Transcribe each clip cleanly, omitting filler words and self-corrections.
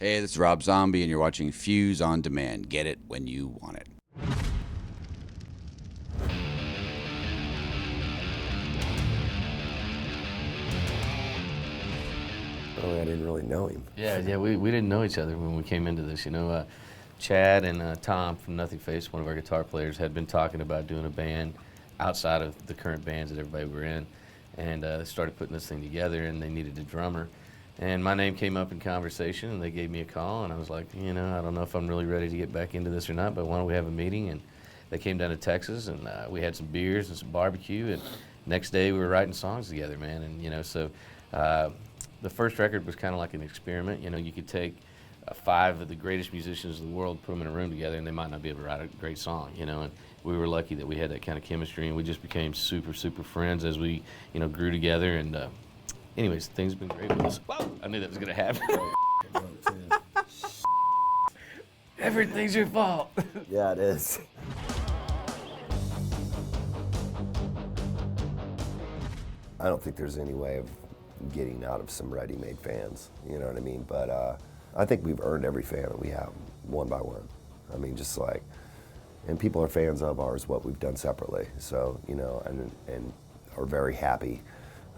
Hey, this is Rob Zombie, and you're watching Fuse on Demand. Get it when you want it. Oh, I didn't really know him. Yeah, we didn't know each other when we came into this. Chad and Tom from Nothing Face, one of our guitar players, had been talking about doing a band outside of the current bands that everybody were in, and they started putting this thing together, and they needed a drummer. And my name came up in conversation, and they gave me a call, and I was like, I don't know if I'm really ready to get back into this or not, but why don't we have a meeting? And they came down to Texas, and we had some beers and some barbecue, and next day we were writing songs together, man. And the first record was kind of like an experiment. You could take 5 of the greatest musicians in the world, put them in a room together, and they might not be able to write a great song, And we were lucky that we had that kind of chemistry, and we just became super, super friends as we, grew together. And anyways, things have been great with us. Whoa! I knew that was going to happen. Everything's your fault. Yeah, it is. I don't think there's any way of getting out of some ready-made fans, you know what I mean? But I think we've earned every fan that we have, one by one. I mean, and people are fans of ours, what we've done separately. So, and are very happy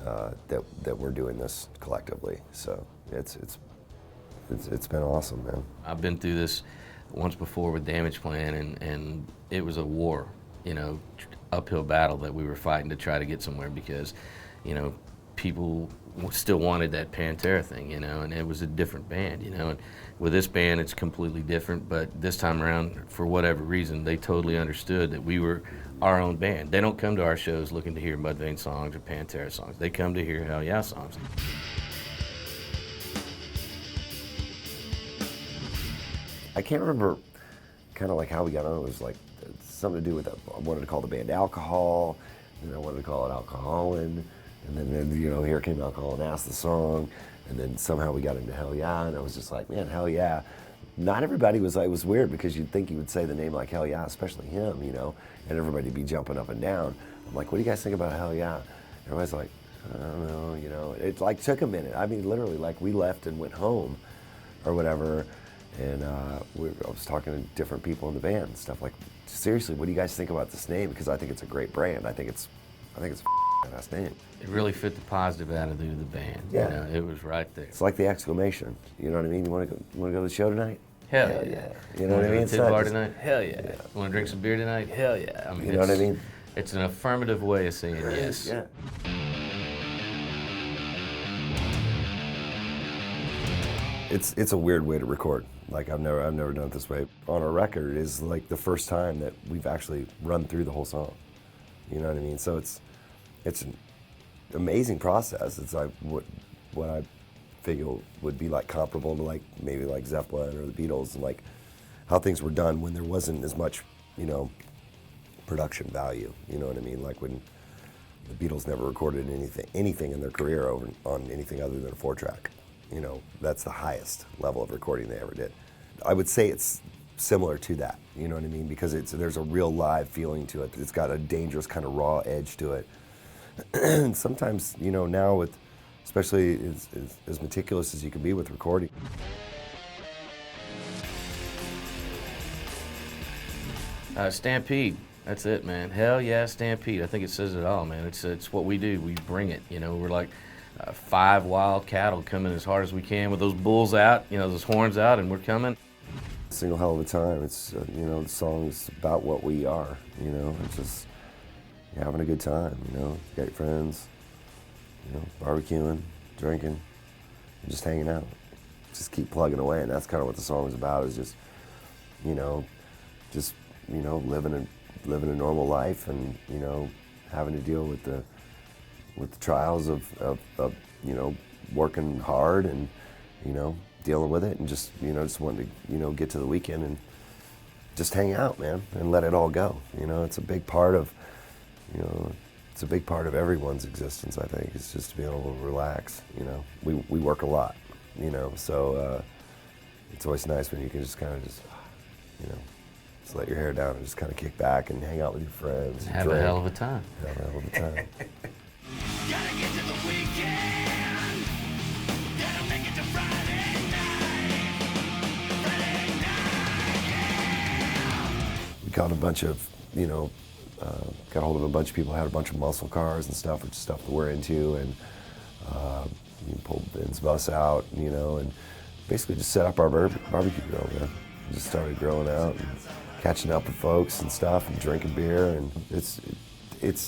that we're doing this collectively. So it's been awesome, man. I've been through this once before with Damage Plan, and it was a war, uphill battle that we were fighting to try to get somewhere because, people still wanted that Pantera thing, and it was a different band, and with this band it's completely different, but this time around, for whatever reason, they totally understood that we were our own band. They don't come to our shows looking to hear Mudvayne songs or Pantera songs. They come to hear Hellyeah songs. I can't remember kind of like how we got on. It was like something to do with, I wanted to call the band Alcohol, and I wanted to call it Alcoholin. And then here came Alcohol and Asked the song, and then somehow we got into Hellyeah, and I was just like, man, Hellyeah. Not everybody was like, it was weird because you'd think he would say the name like Hellyeah, especially him, and everybody'd be jumping up and down. I'm like, what do you guys think about Hellyeah? Everybody's like, I don't know, It like took a minute. I mean, literally, like we left and went home or whatever, and I was talking to different people in the band and stuff like, seriously, what do you guys think about this name? Because I think it's a great brand. I think it's a nice name. It really fit the positive attitude of the band. Yeah. It was right there. It's like the exclamation. You know what I mean? You want to go to the show tonight? Hell yeah. You know what I mean? It's bar tonight? Hell yeah. Want to drink some beer tonight? Hell yeah. I mean, you know what I mean? It's an affirmative way of saying yes. Yeah. It's a weird way to record. Like I've never done it this way. On a record is like the first time that we've actually run through the whole song. You know what I mean? So it's an amazing process. It's like what I figure would be like comparable to like maybe like Zeppelin or the Beatles, and like how things were done when there wasn't as much, production value. You know what I mean? Like when the Beatles never recorded anything in their career on anything other than a 4-track. That's the highest level of recording they ever did. I would say it's similar to that, you know what I mean? Because there's a real live feeling to it. It's got a dangerous kind of raw edge to it. And sometimes, now with, especially as meticulous as you can be with recording. Stampede, that's it, man. Hellyeah, Stampede. I think it says it all, man. It's what we do. We bring it. We're like 5 wild cattle coming as hard as we can with those bulls out, those horns out, and we're coming. Single hell of a time. It's the song's about what we are. It's just you're having a good time. You got your friends, barbecuing, drinking, and just hanging out. Just keep plugging away, and that's kind of what the song is about. Is just living a normal life, and having to deal with the trials of working hard and dealing with it, and just wanting to get to the weekend and just hang out, man, and let it all go. It's a big part of everyone's existence. I think it's just to be able to relax. We work a lot, so it's always nice when you can just kind of just let your hair down and just kind of kick back and hang out with your friends. Have a hell of a time. Have a hell of a time. Gotta get to the weekend. Gotta make it to Friday night. got a bunch of, got hold of a bunch of people who had a bunch of muscle cars and stuff, which is stuff that we're into, and pulled Vin's bus out, and basically just set up our barbecue grill, man. Just started grilling out and catching up with folks and stuff and drinking beer, and it's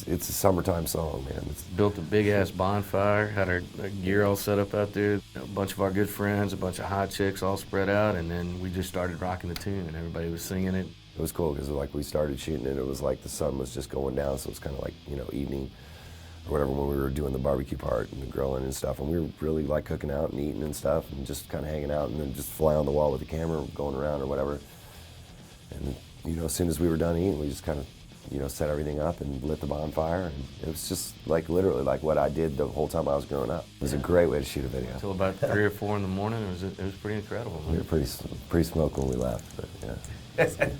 a summertime song, man. Built a big ass bonfire, had our gear all set up out there, a bunch of our good friends, a bunch of hot chicks all spread out, and then we just started rocking the tune and everybody was singing it. It was cool because like we started shooting it was like the sun was just going down, so it was kind of like, evening or whatever when we were doing the barbecue part and the grilling and stuff, and we were really like cooking out and eating and stuff and just kind of hanging out and then just fly on the wall with the camera going around or whatever. And as soon as we were done eating, we just kind of set everything up and lit the bonfire, and it was just like literally like what I did the whole time I was growing up. It was a great way to shoot a video. Until about 3 or 4 in the morning, it was pretty incredible. Man. We were pretty smoked when we left, but yeah.